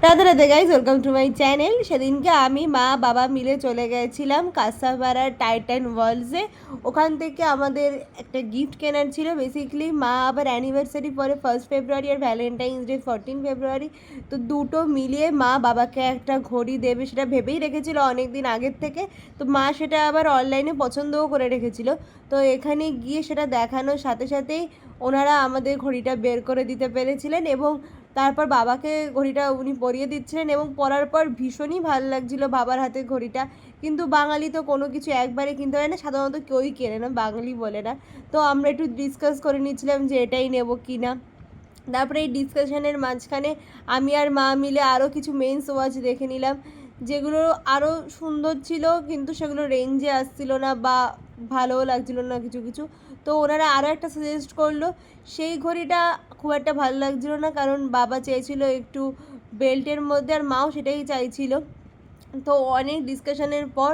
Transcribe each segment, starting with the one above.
Radhe Radhe guys, welcome to my channel. সেদিনকে আমি মা বাবা মিলে চলে গেছিলাম কাঁসাপাড়ার টাইটান ওয়ার্ল্ডসে। ওখান থেকে আমাদের একটা গিফট কেনার ছিল। বেসিক্যালি মা আবার অ্যানিভার্সারি পরে 1 ফেব্রুয়ারি আর ভ্যালেন্টাইন্স ডে 14 ফেব্রুয়ারি, তো দুটো মিলিয়ে মা বাবাকে একটা ঘড়ি দেবে সেটা ভেবেই রেখেছিল অনেক দিন আগের থেকে। তো মা সেটা আবার অনলাইনে পছন্দও করে রেখেছিল। তো এখানে গিয়ে সেটা দেখানোর সাথে সাথেই ওনারা আমাদের ঘড়িটা বের করে দিতে পেরেছিলেন এবং তারপর বাবাকে ঘড়িটা উনি পরিয়ে দিচ্ছিলেন এবং পরার পর ভীষণই ভালো লাগছিল বাবার হাতে ঘড়িটা। কিন্তু বাঙালি তো কোনো কিছু একবারে কিনতে পারে না, সাধারণত কেউই কেনে না, বাঙালি বলে না। তো আমরা একটু ডিসকাস করে নিচ্ছিলাম যে এটাই নেব কি না। তারপরে এই ডিসকাশনের মাঝখানে আমি আর মা মিলে আরও কিছু মেন্স ওয়াচ দেখে নিলাম, যেগুলো আরও সুন্দর ছিল কিন্তু সেগুলো রেঞ্জে আসছিল না বা ভালোও লাগছিল না কিছু কিছু। তো ওনারা আরও একটা সাজেস্ট করলো, সেই ঘড়িটা খুব একটা ভালো লাগছিল না, কারণ বাবা চেয়েছিল একটু বেল্টের মধ্যে আর মাও সেটাই চাইছিল। তো অনেক ডিসকাশনের পর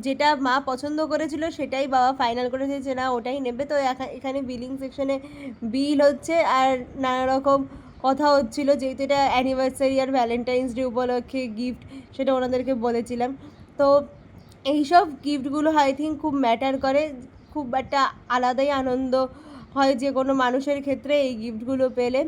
যেটা মা পছন্দ করেছিল সেটাই বাবা ফাইনাল করেছে যে না ওটাই নেবে। তো এখানে বিলিং সেকশনে বিল হচ্ছে আর নানা রকম কথা হচ্ছিলো, যেহেতু এটা অ্যানিভার্সারি আর ভ্যালেন্টাইন্স ডে উপলক্ষে গিফট, সেটা ওনাদেরকে বলেছিলাম। তো এইসব গিফটগুলো আই থিঙ্ক খুব ম্যাটার করে, খুব একটা আলাদাই আনন্দ হয় যে কোনো মানুষের ক্ষেত্রে এই গিফটগুলো পেলে।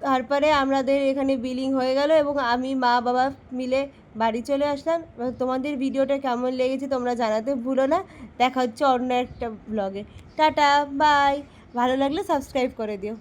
তারপরে আমাদের এখানে বিলিং হয়ে গেল এবং আমি মা বাবা মিলে বাড়ি চলে আসলাম। তোমাদের ভিডিওটা কেমন লেগেছে তোমরা জানাতে ভুলো না। দেখা হচ্ছে অন্য একটা ব্লগে। টাটা, বাই। ভালো লাগলে সাবস্ক্রাইব করে দিও।